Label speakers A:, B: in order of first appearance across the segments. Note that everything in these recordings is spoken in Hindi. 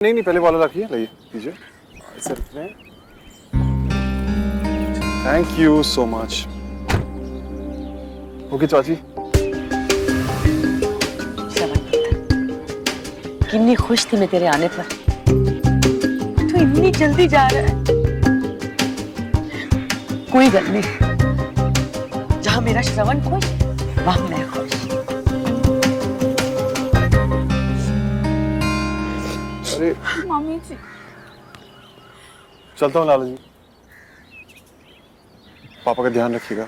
A: नहीं नहीं, पहले वाला रखिए, लाइए लीजिए। इसे रख रहे हैं। Thank you so much. Okay चाची।
B: कितनी खुश थी मैं तेरे आने पर, तू इतनी जल्दी जा रहा है। कोई गल नहीं, जहां मेरा श्रवण खुश वहां मैं खुश।
A: अरे
C: मम्मी जी,
A: चलता हूँ लाला जी। पापा का ध्यान रखिएगा।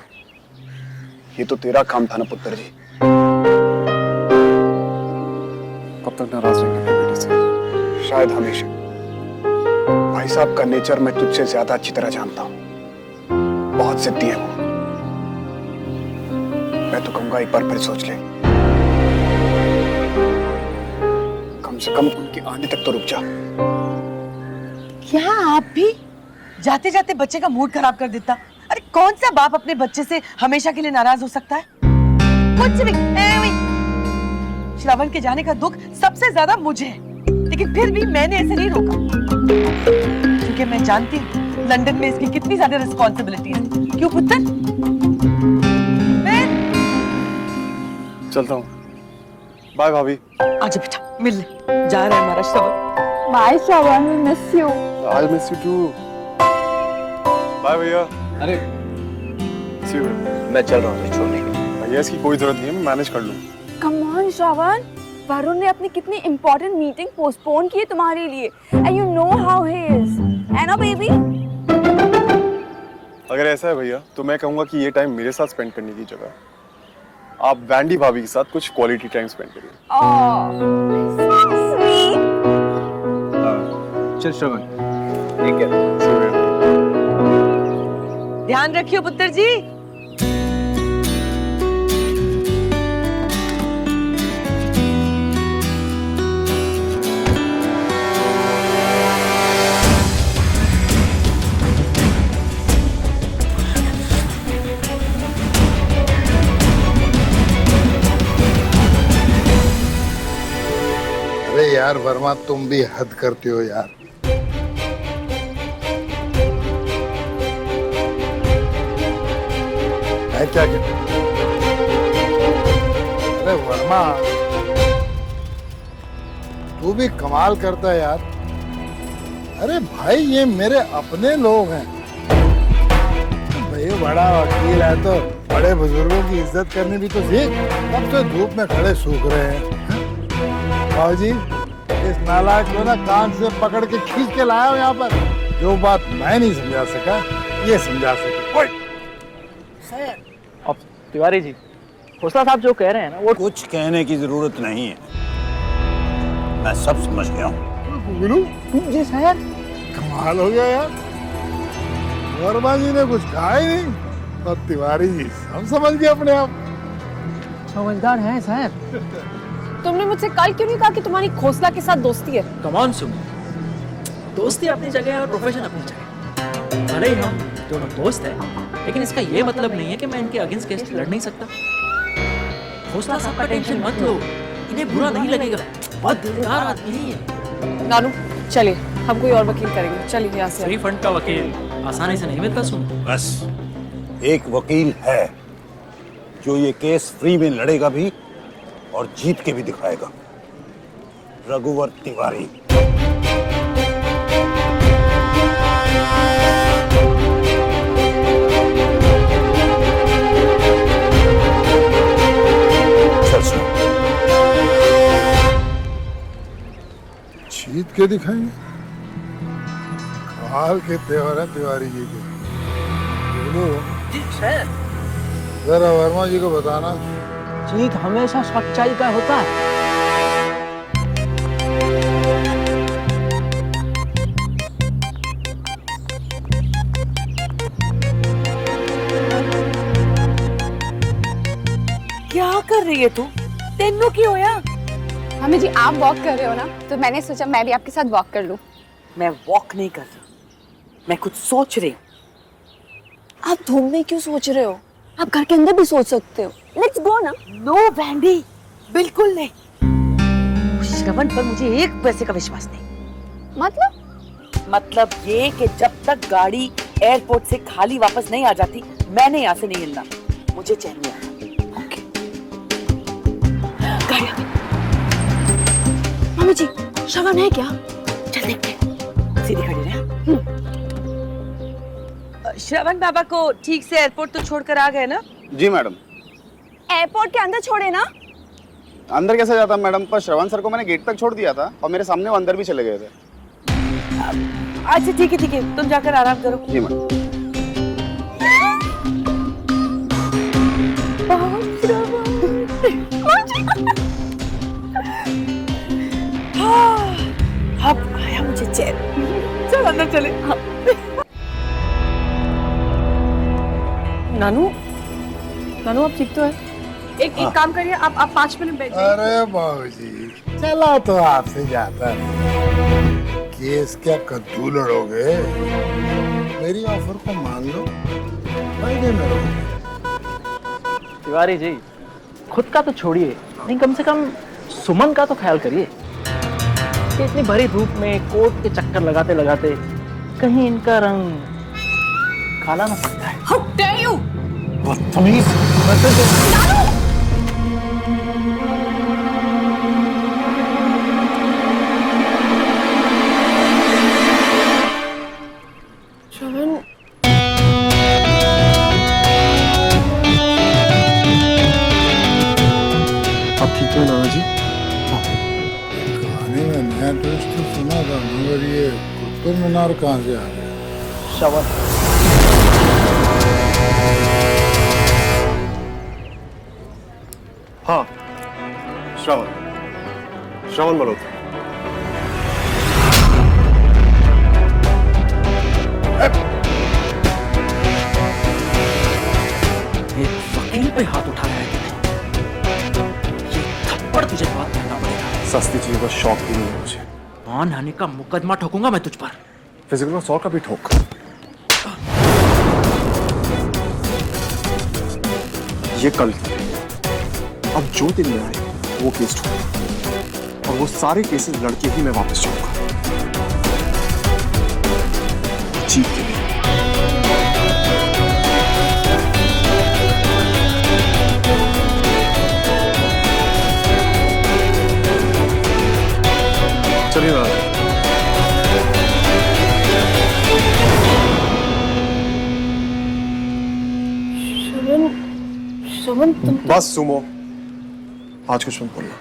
D: ये तो तेरा काम था ना पुत्र जी।
A: कब तक नाराज रहेंगे अपने बेटे से?
D: शायद हमेशा। भाई साहब का नेचर मैं तुझसे ज्यादा अच्छी तरह जानता हूँ। बहुत जिद्दी है वो। मैं तो कहूंगा एक बार फिर सोच ले। कम से कम उनके आने तक तो रुक जा।
B: क्या आप भी जाते जाते बच्चे का मूड खराब कर देता? अरे कौन सा बाप अपने बच्चे से हमेशा के लिए नाराज हो सकता है? कुछ भी श्रवण के जाने का दुख सबसे ज्यादा मुझे है, लेकिन फिर भी मैंने ऐसे नहीं रोका, क्योंकि मैं जानती हूँ लंदन में इसकी कितनी ज्यादा रिस्पॉन्सिबिलिटीज है। क्यों पुत्र? मैं
A: चलता हूँ। बाय भाभी।
B: आजा बेटा, मिल ले। जा रहा है हमारा Shravan.
C: Bye Shravan, we miss you.
A: I miss you too. Bye भैया।
D: अरे
A: सी यू।
D: मैं चल रहा हूँ छोड़ने के लिए।
A: भैया इसकी कोई जरूरत नहीं है, मैं मैनेज कर लूँ।
C: कम ऑन श्रवण, वरुण ने अपनी कितनी इंपॉर्टेंट मीटिंग पोस्टपोन की है तुम्हारे लिए, and you know how he is, है ना बेबी?
A: अगर ऐसा है भैया तो मैं कहूँगा कि ये टाइम मेरे साथ स्पेंड करने की जगह आप वैंडी भाभी के साथ कुछ क्वालिटी टाइम स्पेंड करिए।
D: चल श्रवण, ठीक है।
B: ध्यान रखियो पुत्र जी।
E: अरे यार वर्मा, तुम भी हद करते हो यार। मैं क्या कहता? अरे वर्मा, तू भी कमाल करता है यार। अरे भाई, ये मेरे अपने लोग हैं। भाई बड़ा वकील है तो बड़े बुजुर्गों की इज्जत करनी भी तो सीख। कब से धूप में खड़े सूख रहे हैं। जी, इस नालायक को ना कान से पकड़ के खींच के लाया हूं यहाँ पर। जो बात मैं नहीं समझा सका, ये समझा सके। ओए!
F: अब तिवारी जी, खोसला साहब जो कह रहे हैं ना वो
G: कुछ कहने की जरूरत नहीं है, मैं सब समझ गया हूँ।
F: जी सर।
E: कमाल हो गया यार। वर्मा जी ने कुछ कहा ही नहीं और तिवारी जी सब समझ गए अपने आप।
F: समझदार हैं सर।
C: तुमने मुझसे कल क्यों नहीं कहा कि तुम्हारी खोसला के साथ दोस्ती है?
F: कमान सुनो, दोस्ती अपनी जगह है और प्रोफेशन अपनी जगह। भले ही हम दोनों दोस्त हैं, लेकिन इसका ये मतलब नहीं है कि मैं इनके अगेंस्ट केस लड़ नहीं सकता। खोसला साहब का टेंशन मत लो, इन्हें बुरा नहीं लगेगा। बहुत दिलदार आदमी है।
C: नानू चलिए, हम कोई और वकील करेंगे। चलिए यहाँ से।
F: फ्री फंड का वकील आसानी से नहीं मिलता। सुन,
G: बस एक वकील है जो ये केस फ्री में लड़ेगा भी और जीत के भी दिखाएगा। रघुवर तिवारी।
E: जीत के दिखाएंगे। कमाल के त्योहार है तिवारी जी के। बोलो
F: जी सर।
E: जरा वर्मा जी को बताना,
F: जीत हमेशा सच्चाई का होता है।
B: क्या कर रही है तू? तेनू की होया?
C: मम्मी जी, आप वॉक कर रहे हो ना, तो मैंने सोचा मैं भी आपके साथ वॉक कर लूं।
B: मैं वॉक नहीं कर रही, मैं कुछ सोच रही हूँ।
C: आप धूप में क्यों सोच रहे हो? आप घर के अंदर भी सोच सकते हो। लेट्स गो ना।
B: नो वैंडी, बिल्कुल नहीं। श्रवण पर मुझे एक पैसे का विश्वास नहीं। मतलब ये कि जब तक गाड़ी एयरपोर्ट से खाली वापस नहीं आ जाती मैंने यहाँ से नहीं हिलना। मुझे चैन नहीं आया। ओके। गाड़ी आ गई।
C: मम्मी जी, श्रवण है क्या?
B: चल देखते हैं। सीधी खड़ी रहे। श्रवण बाबा को ठीक से एयरपोर्ट तो छोड़कर आ गए ना?
H: जी मैडम।
C: एयरपोर्ट के अंदर छोड़े ना?
H: अंदर कैसे जाता मैडम, पर श्रवण सर को मैंने गेट तक छोड़ दिया था और मेरे सामने वो अंदर भी चले गए थे।
B: अच्छा ठीक है, तुम जाकर आराम करो।
H: जी मैडम।
B: अब आया मुझे चैन। चल अंदर चले। नानू आप ठीक तो है? एक काम करिए, आप 5 मिनट बैठिए।
E: अरे बाबूजी, चला तो आपसे जाता है। केस क्या कद्दू लड़ोगे? मेरी ऑफर को मान लो, फायदे में रहोगे।
F: तिवारी जी, खुद का तो छोड़िए, लेकिन कम से कम सुमन का तो ख्याल करिए कि इतनी भरी धूप में कोर्ट के चक्कर लगाते लगाते कहीं इनका रंग काला ना पड़ता है।
C: How dare you?
G: बदतमीज।
C: श्रवण,
A: आप ठीक हो नाना जी?
E: कहानी में नया ट्विस्ट तो सुना था, मगर ये कुतुब मीनार कहाँ से आ गया?
F: श्रवण,
A: हाँ, श्रवण मल्होत्रा।
F: एक वकील पे हाथ उठाया है तूने। ये थप्पड़ तुझे बहुत महंगा पड़ेगा।
A: सस्ती चीजों का शौक भी नहीं है मुझे।
F: मान हानि का मुकदमा ठोकूंगा मैं तुझ पर।
A: फिजिकल 100 का भी ठोक। ये कल की, अब जो दिन में आए वो केस ठोक, और वो सारे केसेस लड़के ही मैं वापस जाऊंगा, जीत के लिए। चलिए ना।
C: श्रवण तुम
A: बस सुमो, आज कुछ मत बोलना।